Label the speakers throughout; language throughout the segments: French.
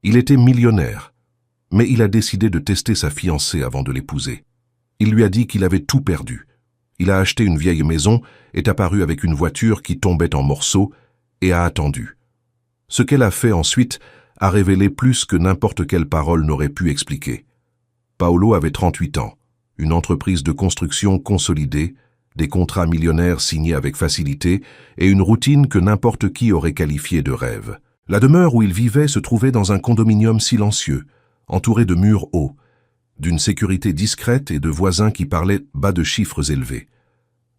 Speaker 1: Il était millionnaire, mais il a décidé de tester sa fiancée avant de l'épouser. Il lui a dit qu'il avait tout perdu. Il a acheté une vieille maison, est apparu avec une voiture qui tombait en morceaux et a attendu. Ce qu'elle a fait ensuite a révélé plus que n'importe quelle parole n'aurait pu expliquer. Paolo avait 38 ans, une entreprise de construction consolidée, des contrats millionnaires signés avec facilité et une routine que n'importe qui aurait qualifiée de rêve. La demeure où il vivait se trouvait dans un condominium silencieux, entouré de murs hauts, d'une sécurité discrète et de voisins qui parlaient bas de chiffres élevés.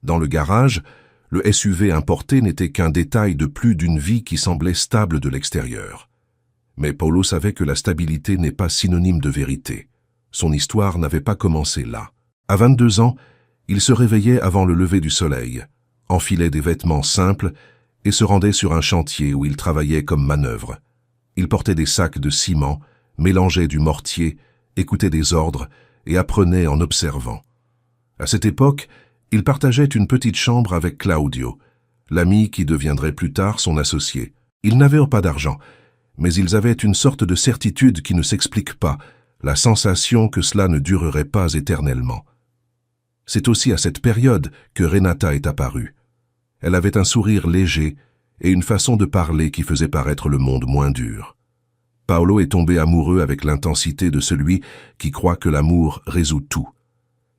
Speaker 1: Dans le garage, le SUV importé n'était qu'un détail de plus d'une vie qui semblait stable de l'extérieur. Mais Paolo savait que la stabilité n'est pas synonyme de vérité. Son histoire n'avait pas commencé là. À 22 ans, il se réveillait avant le lever du soleil, enfilait des vêtements simples et se rendait sur un chantier où il travaillait comme manœuvre. Il portait des sacs de ciment, mélangeait du mortier, écoutait des ordres et apprenait en observant. À cette époque, il partageait une petite chambre avec Claudio, l'ami qui deviendrait plus tard son associé. Ils n'avaient pas d'argent, mais ils avaient une sorte de certitude qui ne s'explique pas, la sensation que cela ne durerait pas éternellement. C'est aussi à cette période que Renata est apparue. Elle avait un sourire léger et une façon de parler qui faisait paraître le monde moins dur. Paolo est tombé amoureux avec l'intensité de celui qui croit que l'amour résout tout.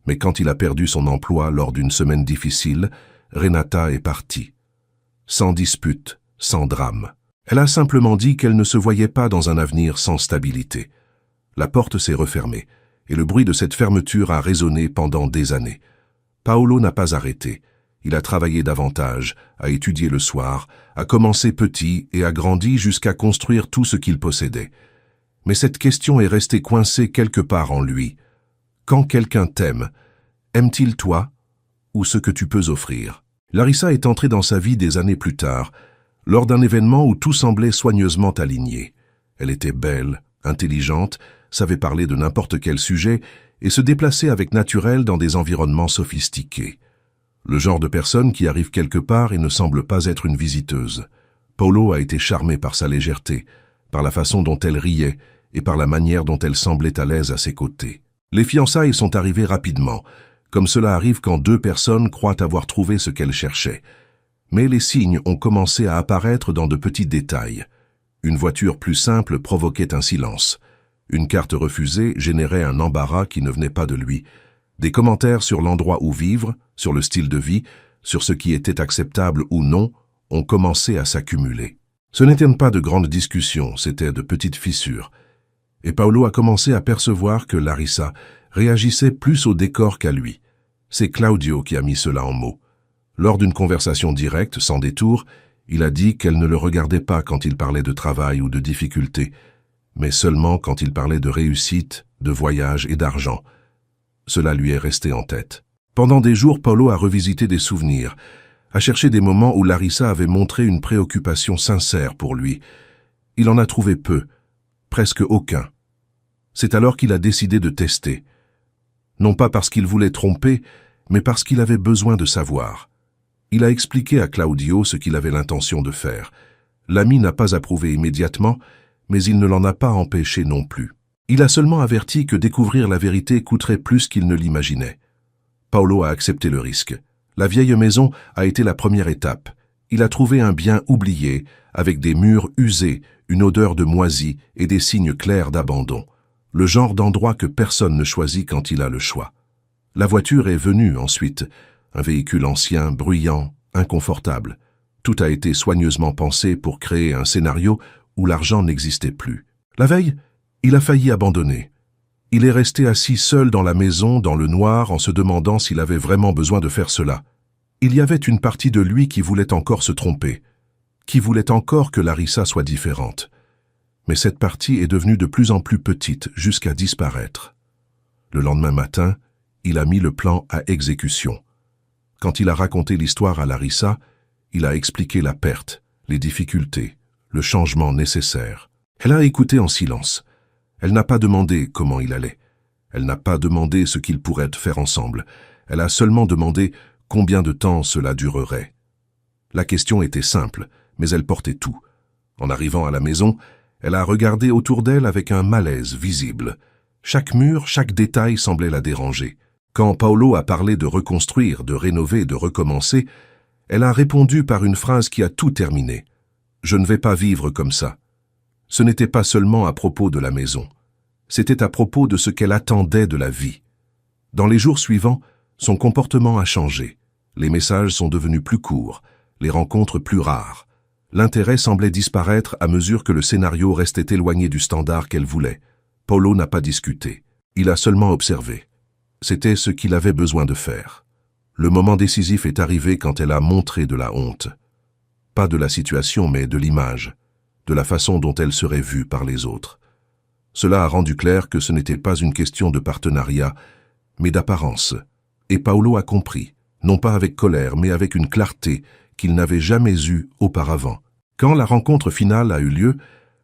Speaker 1: Mais quand il a perdu son emploi lors d'une semaine difficile, Renata est partie. Sans dispute, sans drame. Elle a simplement dit qu'elle ne se voyait pas dans un avenir sans stabilité. La porte s'est refermée, et le bruit de cette fermeture a résonné pendant des années. Paolo n'a pas arrêté. Il a travaillé davantage, a étudié le soir, a commencé petit et a grandi jusqu'à construire tout ce qu'il possédait. Mais cette question est restée coincée quelque part en lui. Quand quelqu'un t'aime, aime-t-il toi ou ce que tu peux offrir? Larissa est entrée dans sa vie des années plus tard, lors d'un événement où tout semblait soigneusement aligné. Elle était belle, intelligente, savait parler de n'importe quel sujet et se déplacer avec naturel dans des environnements sophistiqués. Le genre de personne qui arrive quelque part et ne semble pas être une visiteuse. Paolo a été charmé par sa légèreté, par la façon dont elle riait et par la manière dont elle semblait à l'aise à ses côtés. Les fiançailles sont arrivées rapidement, comme cela arrive quand deux personnes croient avoir trouvé ce qu'elles cherchaient. Mais les signes ont commencé à apparaître dans de petits détails. Une voiture plus simple provoquait un silence. Une carte refusée générait un embarras qui ne venait pas de lui. Des commentaires sur l'endroit où vivre, sur le style de vie, sur ce qui était acceptable ou non, ont commencé à s'accumuler. Ce n'étaient pas de grandes discussions, c'étaient de petites fissures. Et Paolo a commencé à percevoir que Larissa réagissait plus au décor qu'à lui. C'est Claudio qui a mis cela en mots. Lors d'une conversation directe, sans détour, il a dit qu'elle ne le regardait pas quand il parlait de travail ou de difficultés, mais seulement quand il parlait de réussite, de voyage et d'argent. Cela lui est resté en tête. Pendant des jours, Paolo a revisité des souvenirs, a cherché des moments où Larissa avait montré une préoccupation sincère pour lui. Il en a trouvé peu, presque aucun. C'est alors qu'il a décidé de tester. Non pas parce qu'il voulait tromper, mais parce qu'il avait besoin de savoir. Il a expliqué à Claudio ce qu'il avait l'intention de faire. L'ami n'a pas approuvé immédiatement, mais il ne l'en a pas empêché non plus. Il a seulement averti que découvrir la vérité coûterait plus qu'il ne l'imaginait. Paolo a accepté le risque. La vieille maison a été la première étape. Il a trouvé un bien oublié, avec des murs usés, une odeur de moisi et des signes clairs d'abandon. Le genre d'endroit que personne ne choisit quand il a le choix. La voiture est venue ensuite, un véhicule ancien, bruyant, inconfortable. Tout a été soigneusement pensé pour créer un scénario où l'argent n'existait plus. La veille, il a failli abandonner. Il est resté assis seul dans la maison, dans le noir, en se demandant s'il avait vraiment besoin de faire cela. Il y avait une partie de lui qui voulait encore se tromper, qui voulait encore que Larissa soit différente. Mais cette partie est devenue de plus en plus petite, jusqu'à disparaître. Le lendemain matin, il a mis le plan à exécution. Quand il a raconté l'histoire à Larissa, il a expliqué la perte, les difficultés, le changement nécessaire. Elle a écouté en silence. Elle n'a pas demandé comment il allait. Elle n'a pas demandé ce qu'ils pourraient faire ensemble. Elle a seulement demandé combien de temps cela durerait. La question était simple, mais elle portait tout. En arrivant à la maison, Elle a regardé autour d'elle avec un malaise visible. Chaque mur, chaque détail semblait la déranger. Quand Paolo a parlé de reconstruire, de rénover, de recommencer, elle a répondu par une phrase qui a tout terminé. « Je ne vais pas vivre comme ça ». Ce n'était pas seulement à propos de la maison. C'était à propos de ce qu'elle attendait de la vie. Dans les jours suivants, son comportement a changé. Les messages sont devenus plus courts, les rencontres plus rares. L'intérêt semblait disparaître à mesure que le scénario restait éloigné du standard qu'elle voulait. Paolo n'a pas discuté. Il a seulement observé. C'était ce qu'il avait besoin de faire. Le moment décisif est arrivé quand elle a montré de la honte. Pas de la situation, mais de l'image, de la façon dont elle serait vue par les autres. Cela a rendu clair que ce n'était pas une question de partenariat, mais d'apparence. Et Paolo a compris, non pas avec colère, mais avec une clarté qu'il n'avait jamais eue auparavant. Quand la rencontre finale a eu lieu,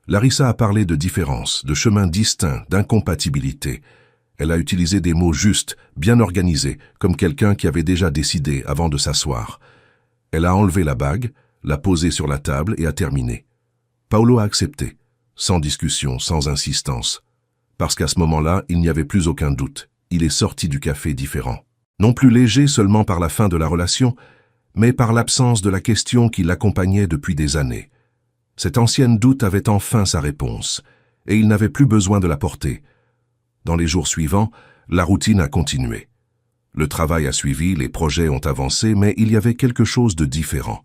Speaker 1: Larissa a parlé de différence, de chemins distincts, d'incompatibilité. Elle a utilisé des mots justes, bien organisés, comme quelqu'un qui avait déjà décidé avant de s'asseoir. Elle a enlevé la bague, l'a posée sur la table et a terminé. Paolo a accepté, sans discussion, sans insistance. Parce qu'à ce moment-là, il n'y avait plus aucun doute. Il est sorti du café différent. Non plus léger seulement par la fin de la relation, mais par l'absence de la question qui l'accompagnait depuis des années. Cet ancien doute avait enfin sa réponse, et il n'avait plus besoin de la porter. Dans les jours suivants, la routine a continué. Le travail a suivi, les projets ont avancé, mais il y avait quelque chose de différent.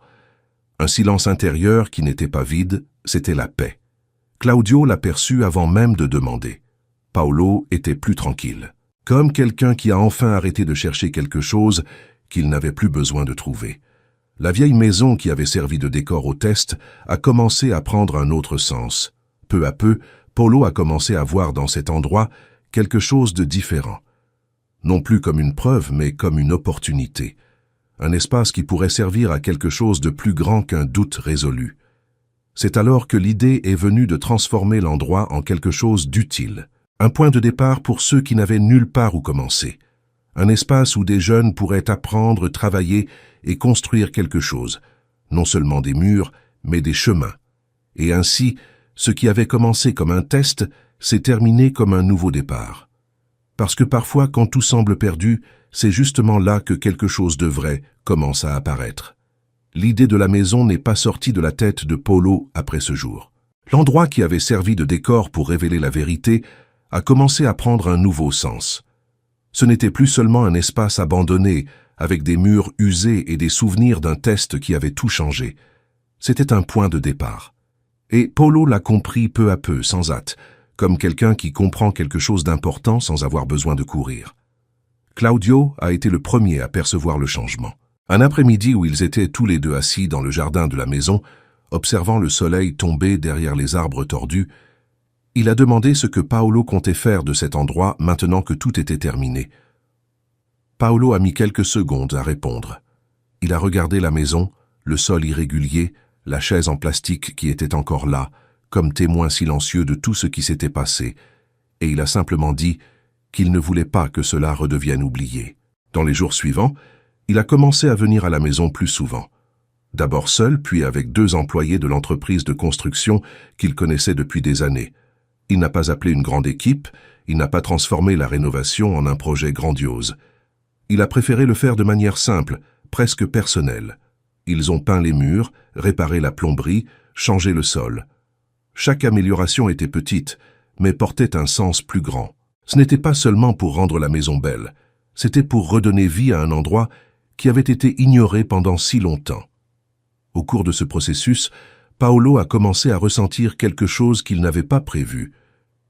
Speaker 1: Un silence intérieur qui n'était pas vide, c'était la paix. Claudio l'a perçu avant même de demander. Paolo était plus tranquille, comme quelqu'un qui a enfin arrêté de chercher quelque chose qu'il n'avait plus besoin de trouver. La vieille maison qui avait servi de décor au test a commencé à prendre un autre sens. Peu à peu, Paolo a commencé à voir dans cet endroit quelque chose de différent. Non plus comme une preuve, mais comme une opportunité. Un espace qui pourrait servir à quelque chose de plus grand qu'un doute résolu. C'est alors que l'idée est venue de transformer l'endroit en quelque chose d'utile. Un point de départ pour ceux qui n'avaient nulle part où commencer. Un espace où des jeunes pourraient apprendre, travailler et construire quelque chose. Non seulement des murs, mais des chemins. Et ainsi, ce qui avait commencé comme un test s'est terminé comme un nouveau départ. Parce que parfois, quand tout semble perdu, c'est justement là que quelque chose de vrai commence à apparaître. L'idée de la maison n'est pas sortie de la tête de Paolo après ce jour. L'endroit qui avait servi de décor pour révéler la vérité a commencé à prendre un nouveau sens. Ce n'était plus seulement un espace abandonné, avec des murs usés et des souvenirs d'un test qui avait tout changé. C'était un point de départ. Et Paolo l'a compris peu à peu, sans hâte, comme quelqu'un qui comprend quelque chose d'important sans avoir besoin de courir. Claudio a été le premier à percevoir le changement. Un après-midi où ils étaient tous les deux assis dans le jardin de la maison, observant le soleil tomber derrière les arbres tordus, il a demandé ce que Paolo comptait faire de cet endroit maintenant que tout était terminé. Paolo a mis quelques secondes à répondre. Il a regardé la maison, le sol irrégulier, la chaise en plastique qui était encore là, comme témoin silencieux de tout ce qui s'était passé, et il a simplement dit qu'il ne voulait pas que cela redevienne oublié. Dans les jours suivants, il a commencé à venir à la maison plus souvent. D'abord seul, puis avec 2 employés de l'entreprise de construction qu'il connaissait depuis des années. Il n'a pas appelé une grande équipe, il n'a pas transformé la rénovation en un projet grandiose. Il a préféré le faire de manière simple, presque personnelle. Ils ont peint les murs, réparé la plomberie, changé le sol. Chaque amélioration était petite, mais portait un sens plus grand. Ce n'était pas seulement pour rendre la maison belle, c'était pour redonner vie à un endroit qui avait été ignoré pendant si longtemps. Au cours de ce processus, Paolo a commencé à ressentir quelque chose qu'il n'avait pas prévu,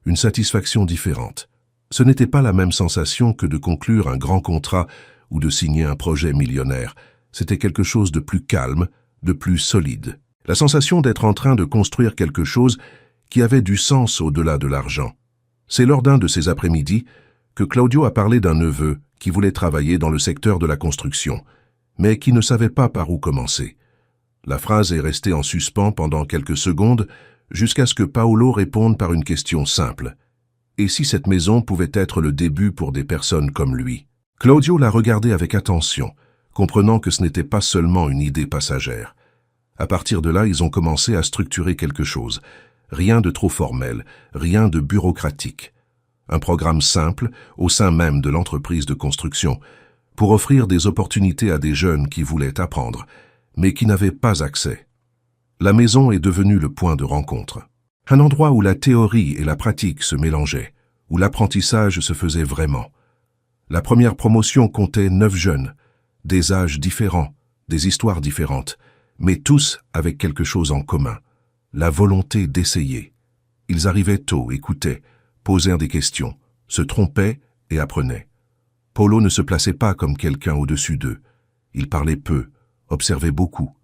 Speaker 1: une satisfaction différente. Ce n'était pas la même sensation que de conclure un grand contrat ou de signer un projet millionnaire. C'était quelque chose de plus calme, de plus solide. La sensation d'être en train de construire quelque chose qui avait du sens au-delà de l'argent. C'est lors d'un de ces après-midi que Claudio a parlé d'un neveu qui voulait travailler dans le secteur de la construction, mais qui ne savait pas par où commencer. La phrase est restée en suspens pendant quelques secondes jusqu'à ce que Paolo réponde par une question simple. Et si cette maison pouvait être le début pour des personnes comme lui? Claudio l'a regardé avec attention, comprenant que ce n'était pas seulement une idée passagère. À partir de là, ils ont commencé à structurer quelque chose, rien de trop formel, rien de bureaucratique. Un programme simple au sein même de l'entreprise de construction pour offrir des opportunités à des jeunes qui voulaient apprendre, mais qui n'avaient pas accès. La maison est devenue le point de rencontre. Un endroit où la théorie et la pratique se mélangeaient, où l'apprentissage se faisait vraiment. La première promotion comptait 9 jeunes, des âges différents, des histoires différentes, mais tous avec quelque chose en commun, la volonté d'essayer. Ils arrivaient tôt, écoutaient, posaient des questions, se trompaient et apprenaient. Paulo ne se plaçait pas comme quelqu'un au-dessus d'eux. Il parlait peu, observait beaucoup.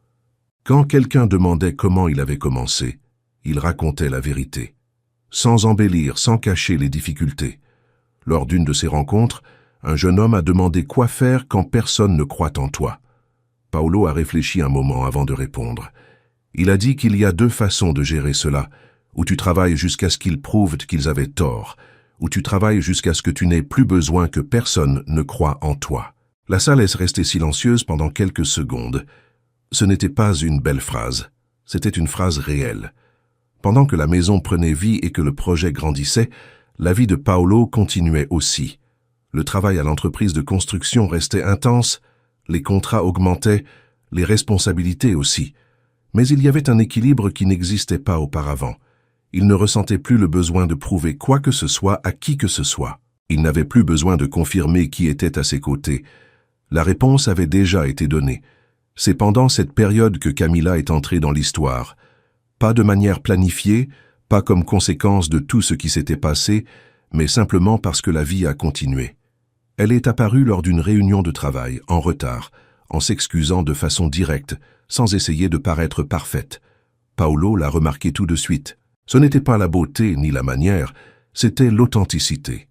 Speaker 1: Quand quelqu'un demandait comment il avait commencé, il racontait la vérité, sans embellir, sans cacher les difficultés. Lors d'une de ces rencontres, un jeune homme a demandé quoi faire quand personne ne croit en toi. Paulo a réfléchi un moment avant de répondre. Il a dit qu'il y a 2 façons de gérer cela, où tu travailles jusqu'à ce qu'ils prouvent qu'ils avaient tort, où tu travailles jusqu'à ce que tu n'aies plus besoin que personne ne croie en toi. La salle est restée silencieuse pendant quelques secondes. Ce n'était pas une belle phrase, c'était une phrase réelle. Pendant que la maison prenait vie et que le projet grandissait, la vie de Paulo continuait aussi. Le travail à l'entreprise de construction restait intense, les contrats augmentaient, les responsabilités aussi. Mais il y avait un équilibre qui n'existait pas auparavant. Il ne ressentait plus le besoin de prouver quoi que ce soit à qui que ce soit. Il n'avait plus besoin de confirmer qui était à ses côtés. La réponse avait déjà été donnée. C'est pendant cette période que Camila est entrée dans l'histoire. Pas de manière planifiée, pas comme conséquence de tout ce qui s'était passé, mais simplement parce que la vie a continué. Elle est apparue lors d'une réunion de travail, en retard, en s'excusant de façon directe, sans essayer de paraître parfaite. Paulo l'a remarqué tout de suite. Ce n'était pas la beauté ni la manière, c'était l'authenticité.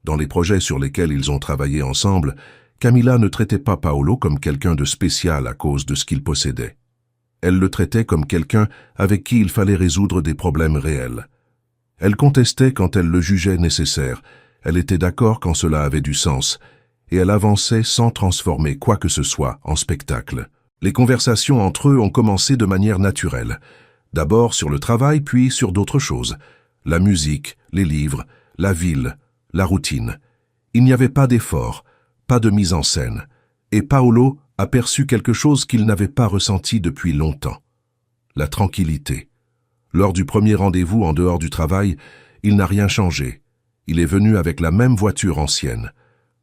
Speaker 1: Dans les projets sur lesquels ils ont travaillé ensemble, Camila ne traitait pas Paulo comme quelqu'un de spécial à cause de ce qu'il possédait. Elle le traitait comme quelqu'un avec qui il fallait résoudre des problèmes réels. Elle contestait quand elle le jugeait nécessaire, elle était d'accord quand cela avait du sens, et elle avançait sans transformer quoi que ce soit en spectacle. Les conversations entre eux ont commencé de manière naturelle. D'abord sur le travail, puis sur d'autres choses. La musique, les livres, la ville, la routine. Il n'y avait pas d'effort, pas de mise en scène. Et Paulo aperçut quelque chose qu'il n'avait pas ressenti depuis longtemps. La tranquillité. Lors du premier rendez-vous en dehors du travail, il n'a rien changé. Il est venu avec la même voiture ancienne.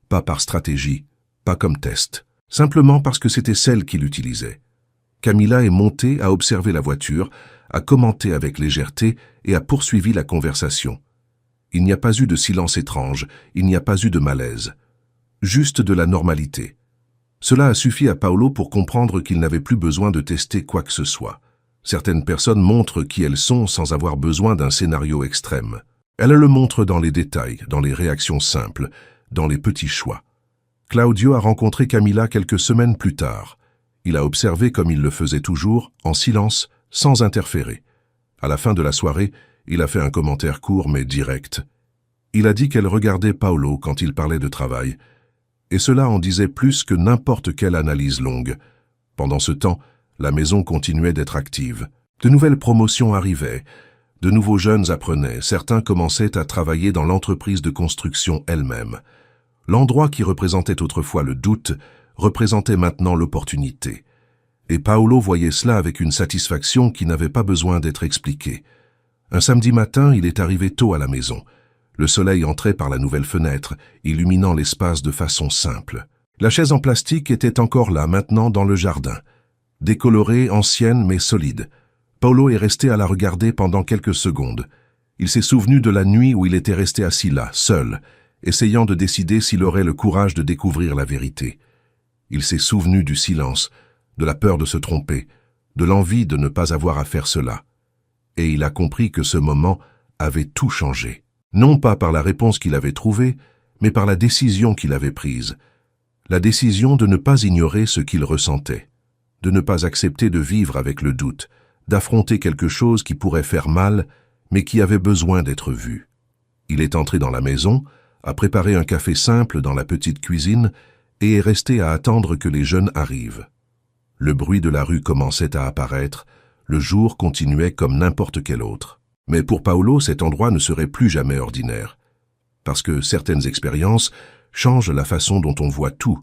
Speaker 1: Pas par stratégie, pas comme test. Simplement parce que c'était celle qu'il utilisait. Camila est montée, a observé la voiture, a commenté avec légèreté et a poursuivi la conversation. Il n'y a pas eu de silence étrange, il n'y a pas eu de malaise. Juste de la normalité. Cela a suffi à Paulo pour comprendre qu'il n'avait plus besoin de tester quoi que ce soit. Certaines personnes montrent qui elles sont sans avoir besoin d'un scénario extrême. Elles le montrent dans les détails, dans les réactions simples, dans les petits choix. Claudio a rencontré Camila quelques semaines plus tard. Il a observé comme il le faisait toujours, en silence, sans interférer. À la fin de la soirée, il a fait un commentaire court mais direct. Il a dit qu'elle regardait Paulo quand il parlait de travail, et cela en disait plus que n'importe quelle analyse longue. Pendant ce temps, la maison continuait d'être active. De nouvelles promotions arrivaient, de nouveaux jeunes apprenaient, certains commençaient à travailler dans l'entreprise de construction elle-même. L'endroit qui représentait autrefois le doute représentait maintenant l'opportunité. Et Paulo voyait cela avec une satisfaction qui n'avait pas besoin d'être expliquée. Un samedi matin, il est arrivé tôt à la maison. Le soleil entrait par la nouvelle fenêtre, illuminant l'espace de façon simple. La chaise en plastique était encore là, maintenant dans le jardin. Décolorée, ancienne mais solide. Paulo est resté à la regarder pendant quelques secondes. Il s'est souvenu de la nuit où il était resté assis là, seul, essayant de décider s'il aurait le courage de découvrir la vérité. Il s'est souvenu du silence, de la peur de se tromper, de l'envie de ne pas avoir à faire cela. Et il a compris que ce moment avait tout changé. Non pas par la réponse qu'il avait trouvée, mais par la décision qu'il avait prise. La décision de ne pas ignorer ce qu'il ressentait, de ne pas accepter de vivre avec le doute, d'affronter quelque chose qui pourrait faire mal, mais qui avait besoin d'être vu. Il est entré dans la maison, a préparé un café simple dans la petite cuisine et est resté à attendre que les jeunes arrivent. Le bruit de la rue commençait à apparaître, le jour continuait comme n'importe quel autre. Mais pour Paolo, cet endroit ne serait plus jamais ordinaire. Parce que certaines expériences changent la façon dont on voit tout.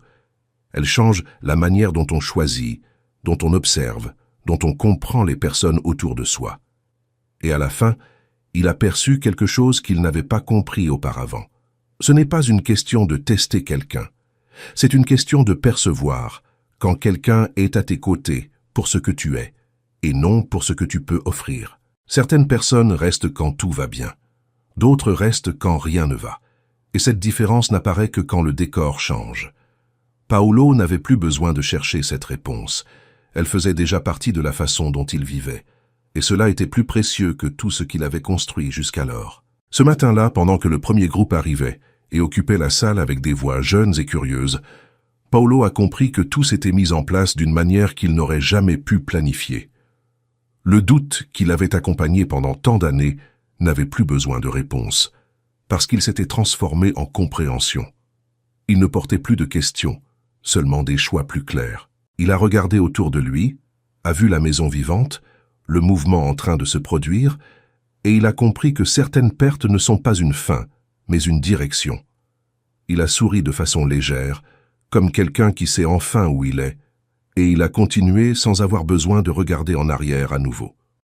Speaker 1: Elles changent la manière dont on choisit, dont on observe, dont on comprend les personnes autour de soi. Et à la fin, il aperçut quelque chose qu'il n'avait pas compris auparavant. Ce n'est pas une question de tester quelqu'un. C'est une question de percevoir quand quelqu'un est à tes côtés pour ce que tu es, et non pour ce que tu peux offrir. Certaines personnes restent quand tout va bien. D'autres restent quand rien ne va. Et cette différence n'apparaît que quand le décor change. Paolo n'avait plus besoin de chercher cette réponse. Elle faisait déjà partie de la façon dont il vivait. Et cela était plus précieux que tout ce qu'il avait construit jusqu'alors. Ce matin-là, pendant que le premier groupe arrivait et occupait la salle avec des voix jeunes et curieuses, Paolo a compris que tout s'était mis en place d'une manière qu'il n'aurait jamais pu planifier. Le doute qui l'avait accompagné pendant tant d'années n'avait plus besoin de réponse, parce qu'il s'était transformé en compréhension. Il ne portait plus de questions, seulement des choix plus clairs. Il a regardé autour de lui, a vu la maison vivante, le mouvement en train de se produire, et il a compris que certaines pertes ne sont pas une fin, mais une direction. Il a souri de façon légère, comme quelqu'un qui sait enfin où il est, et il a continué sans avoir besoin de regarder en arrière à nouveau.